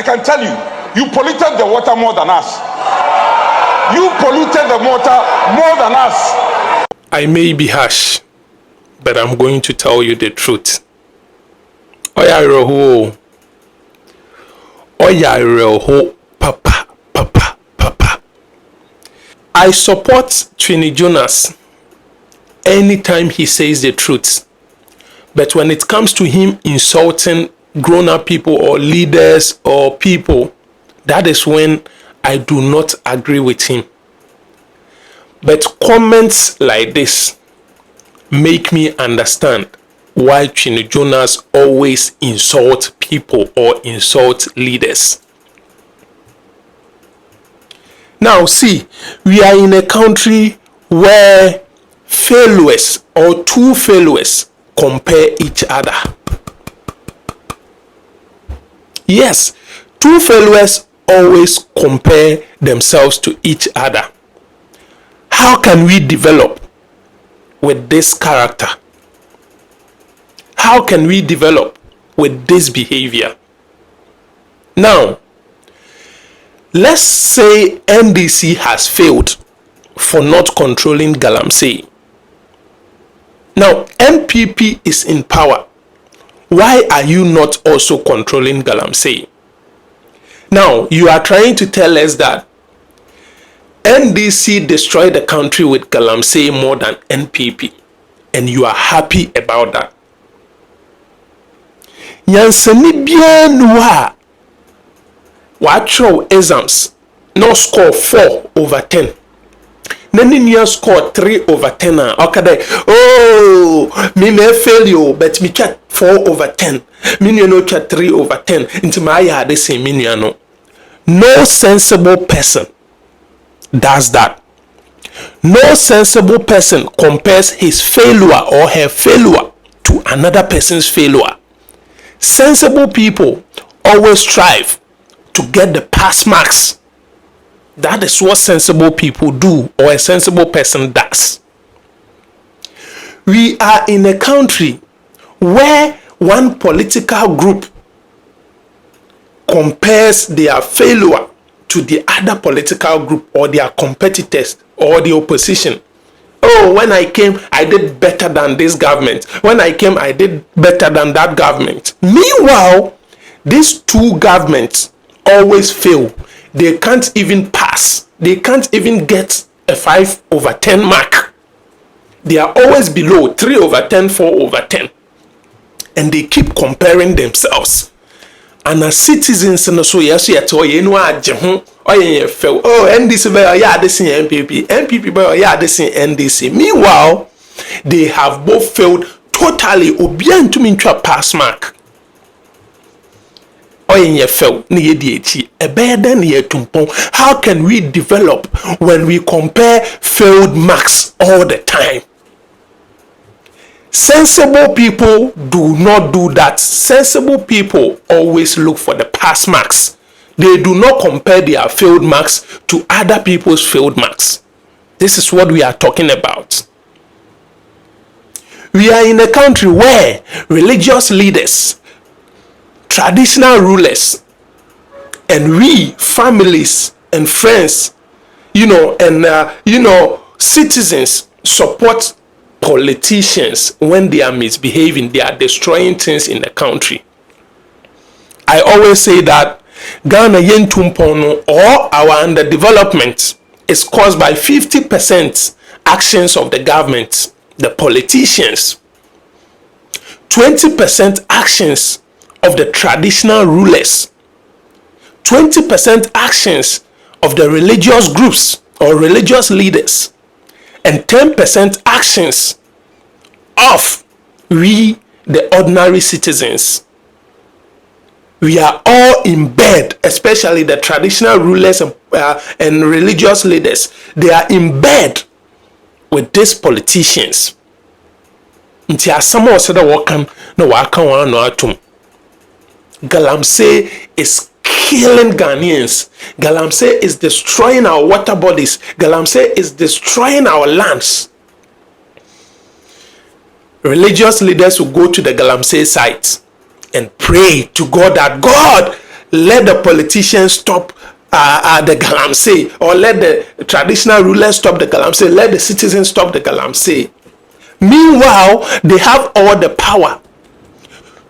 I can tell you, you polluted the water more than us. You polluted the water more than us. I may be harsh, but I'm going to tell you the truth. Oya reho. Oya reho. Papa. I support Trini Jonas anytime he says the truth. But when it comes to him insulting grown-up people or leaders or people, that is when I do not agree with him. But comments like this make me understand why Trini Jonas always insult people or insult leaders. Now see, we are in a country where failures or two failures compare each other. Yes, two failures always compare themselves to each other. How can we develop with this character? How can we develop with this behavior? Now, let's say NDC has failed for not controlling Galamsey. Now, NPP is in power. Why are you not also controlling Galamsey? Now, you are trying to tell us that NDC destroyed the country with Galamsey more than NPP, and you are happy about that. Yansani bienwa watch exams no score 4/10. Nani score 3/10. Okay, oh, me may fail you, but me chat 4/10. Me no chat 3/10. Into my yard the same no. No sensible person does that. No sensible person compares his failure or her failure to another person's failure. Sensible people always strive to get the pass marks. That is what sensible people do, or a sensible person does. We are in a country where one political group compares their failure to the other political group or their competitors or the opposition. Oh, when I came, I did better than this government. When I came, I did better than that government. Meanwhile, these two governments always fail. They can't even pass. They can't even get a 5/10 mark. They are always below 3/10, 4/10. And they keep comparing themselves. And as citizens, so yes, you know, oh, NDC by NPP, NPP by NDC. Meanwhile, they have both failed totally. Obian to me pass mark. How can we develop when we compare failed marks all the time? Sensible people do not do that. Sensible people always look for the pass marks. They do not compare their failed marks to other people's failed marks. This is what we are talking about. We are in a country where religious leaders, traditional rulers, and we, families and friends, citizens support politicians when they are misbehaving. They are destroying things in the country. I always say that Ghana yentumpono or our underdevelopment is caused by 50% actions of the government, the politicians, 20% actions of the traditional rulers, 20% actions of the religious groups or religious leaders, and 10% actions of we, the ordinary citizens. We are all in bed, especially the traditional rulers and religious leaders. They are in bed with these politicians. Galamsey is killing Ghanaians. Galamsey is destroying our water bodies. Galamsey is destroying our lands. Religious leaders will go to the Galamsey site and pray to God that God let the politicians stop the Galamsey, or let the traditional rulers stop the Galamsey, let the citizens stop the Galamsey. Meanwhile, they have all the power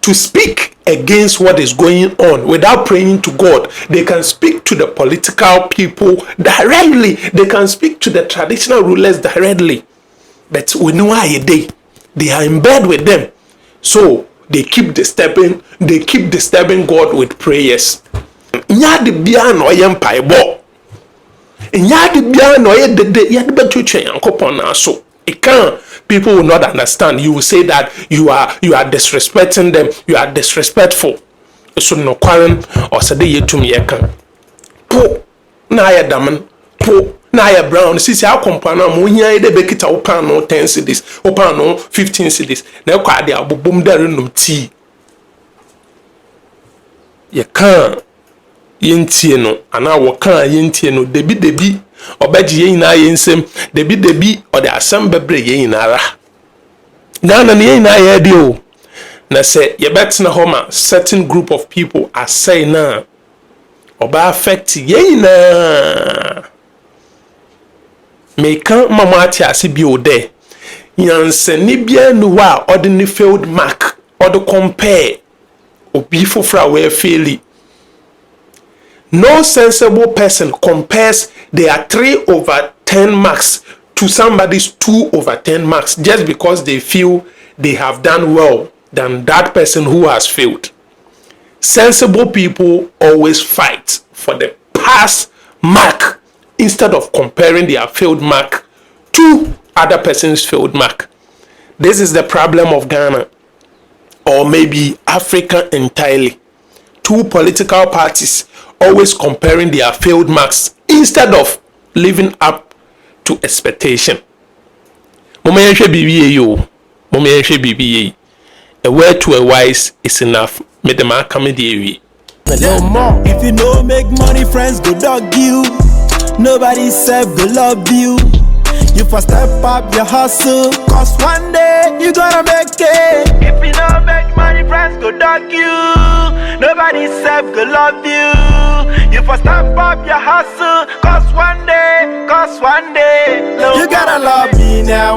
to speak against what is going on without praying to God. They can speak to the political people directly. They can speak to the traditional rulers directly. But we know how they are in bed with them. So they keep disturbing God with prayers. Nyadi bia no ye mpaebo. Nyadi bia no ye dede ye de betwetwe yankopon na so. It can. People will not understand. You will say that you are disrespecting them. You are disrespectful. So no quarren or say ye to me can. Po na ya daman. Po na ya brown. Sisi how compana mo nya de bekita opan no 10 cedis, opan no 15 cedis. Na kwa de abobom dare num tea. Ye can yentie no ana wo kan yentie no debi obaji yin na yensem debi o de asem bebre yin nara na yin na ye de o na say ye betna homa certain group of people are say na oba affect yin na me kan mama ati ase bi o de yansani bia no wa ordinary field mark or the compare obi fofra we fairly. No sensible person compares their 3/10 marks to somebody's 2/10 marks just because they feel they have done well than that person who has failed. Sensible people always fight for the pass mark instead of comparing their failed mark to other person's failed mark. This is the problem of Ghana, or maybe Africa entirely. Two political parties always comparing their failed marks instead of living up to expectation. Mama yenhwe bibi yo. Mama yenhwe bibi ye. A word to a wise is enough. Me dem aka me dey wi. No more. If you no make money, friends go dog you. Nobody self go love you. You first step up your hustle, cause one day you gonna make it. If you don't make money, friends go dog you. Nobody self go love you. You first step up your hustle, cause one day, you gotta love me now.